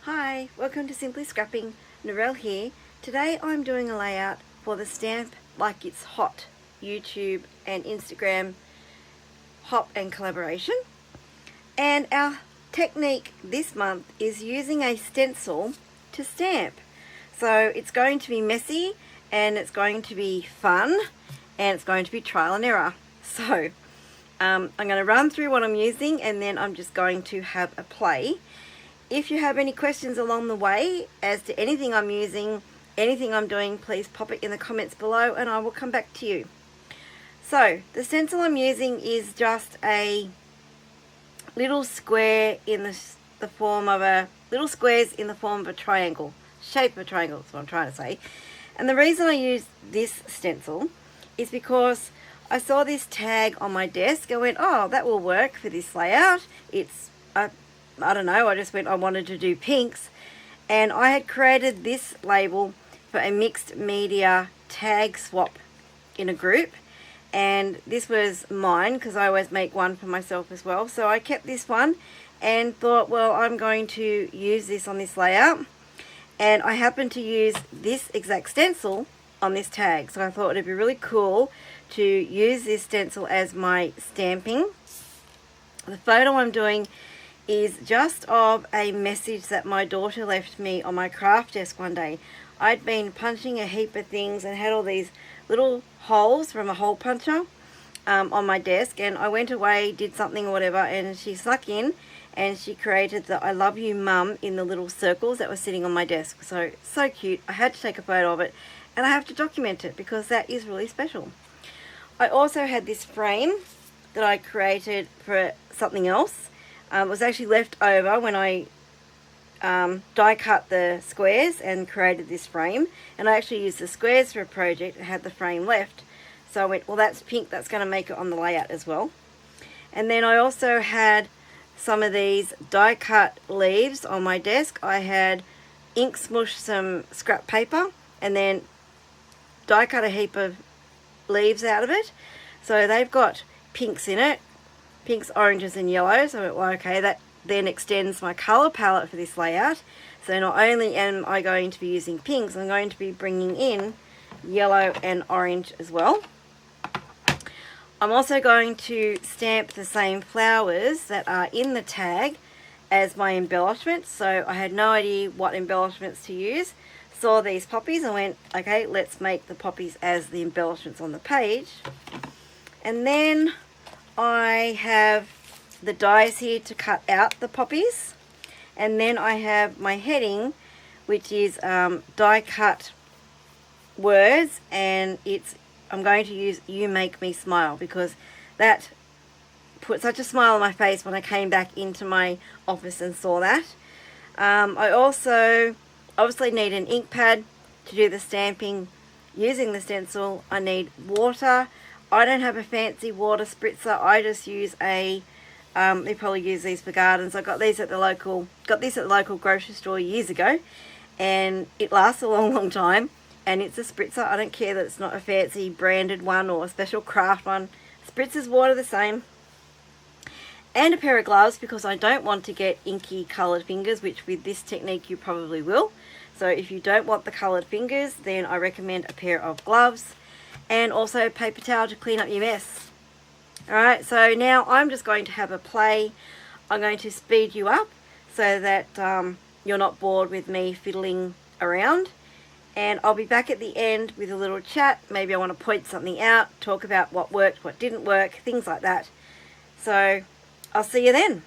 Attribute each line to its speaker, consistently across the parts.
Speaker 1: Hi, welcome to Simply Scrapping. Narelle here. Today I'm doing a layout for the Stamp Like It's Hot YouTube and Instagram hop and collaboration. And our technique this month is using a stencil to stamp. So it's going to be messy and it's going to be fun and it's going to be trial and error. So I'm going to run through what I'm using and then I'm just going to have a play. If you have any questions along the way as to anything I'm using, anything I'm doing, please pop it in the comments below and I will come back to you. So the stencil I'm using is just a little square in the form of a little squares in the form of a triangle, shape of a triangle. That's what I'm trying to say. And the reason I use this stencil is because I saw this tag on my desk. I went, oh, that will work for this layout. It's I don't know, I just went, I wanted to do pinks, and I had created this label for a mixed media tag swap in a group, and this was mine because I always make one for myself as well. So I kept this one and thought, well, I'm going to use this on this layout, and I happened to use this exact stencil on this tag, so I thought it'd be really cool to use this stencil as my stamping. The photo I'm doing is just of a message that my daughter left me on my craft desk one day. I'd been punching a heap of things and had all these little holes from a hole puncher on my desk, and I went away, did something or whatever, and she snuck in and she created the I love you mum in the little circles that were sitting on my desk. So cute. I had to take a photo of it and I have to document it because that is really special. I also had this frame that I created for something else. It was actually left over when I die cut the squares and created this frame, and I actually used the squares for a project and had the frame left, so I went, well, that's pink, that's going to make it on the layout as well. And then I also had some of these die cut leaves on my desk. I had ink smushed some scrap paper and then die cut a heap of leaves out of it, so they've got pinks in it, pinks, oranges and yellows. So I went, well, okay, that then extends my colour palette for this layout. So not only am I going to be using pinks, I'm going to be bringing in yellow and orange as well. I'm also going to stamp the same flowers that are in the tag as my embellishments. So I had no idea what embellishments to use. Saw these poppies and went, okay, let's make the poppies as the embellishments on the page. And then I have the dies here to cut out the poppies, and then I have my heading, which is die cut words, and I'm going to use You Make Me Smile because that put such a smile on my face when I came back into my office and saw that. I also obviously need an ink pad to do the stamping using the stencil. I need water. I don't have a fancy water spritzer. I just use a, they probably use these for gardens. I got this at the local grocery store years ago, and it lasts a long time, and it's a spritzer. I don't care that it's not a fancy branded one or a special craft one. Spritzers water the same. And a pair of gloves because I don't want to get inky coloured fingers, which with this technique you probably will. So if you don't want the coloured fingers, then I recommend a pair of gloves. And also paper towel to clean up your mess. Alright, so now I'm just going to have a play. I'm going to speed you up so that you're not bored with me fiddling around. And I'll be back at the end with a little chat. Maybe I want to point something out, talk about what worked, what didn't work, things like that. So I'll see you then.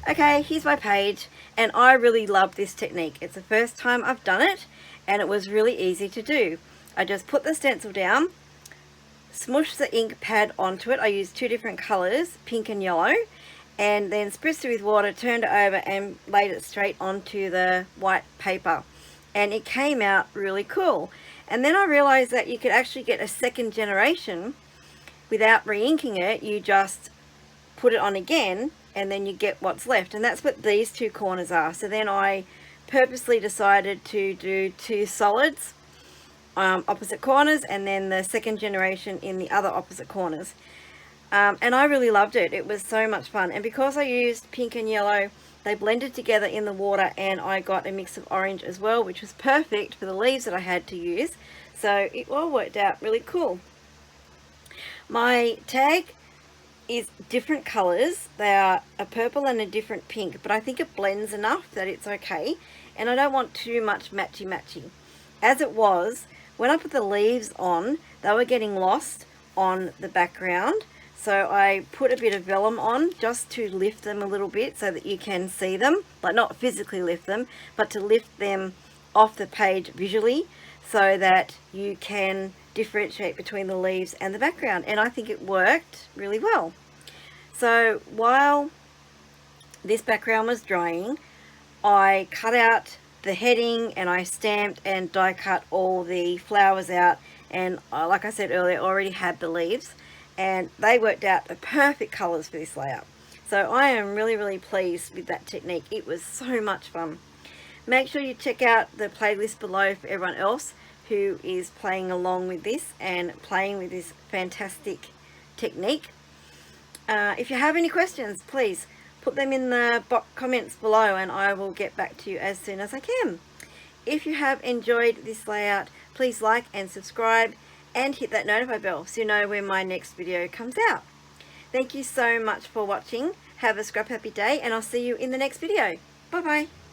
Speaker 1: Okay, here's my page, and I really love this technique. It's the first time I've done it, and it was really easy to do. I just put the stencil down, smush the ink pad onto it. I used 2 different colors, pink and yellow, and then spritzed it with water, turned it over and laid it straight onto the white paper, and it came out really cool. And then I realized that you could actually get a second generation without re-inking it. You just put it on again and then you get what's left, and that's what these 2 corners are. So then I purposely decided to do 2 solids, opposite corners, and then the second generation in the other opposite corners. And I really loved it. It was so much fun, and because I used pink and yellow, they blended together in the water, and I got a mix of orange as well, which was perfect for the leaves that I had to use. So it all worked out really cool. My tag is different colors. They are a purple and a different pink, but I think it blends enough that it's okay, and I don't want too much matchy. As it was, when I put the leaves on, they were getting lost on the background, so I put a bit of vellum on just to lift them a little bit so that you can see them, like not physically lift them, but to lift them off the page visually so that you can differentiate between the leaves and the background, and I think it worked really well. So while this background was drying, I cut out the heading and I stamped and die cut all the flowers out, and like I said earlier, I already had the leaves, and they worked out the perfect colors for this layout. So I am really pleased with that technique. It was so much fun. Make sure you check out the playlist below for everyone else who is playing along with this and playing with this fantastic technique. If you have any questions, please put them in the comments below and I will get back to you as soon as I can. If you have enjoyed this layout, please like and subscribe and hit that notify bell so you know when my next video comes out. Thank you so much for watching. Have a scrap happy day, and I'll see you in the next video. Bye bye.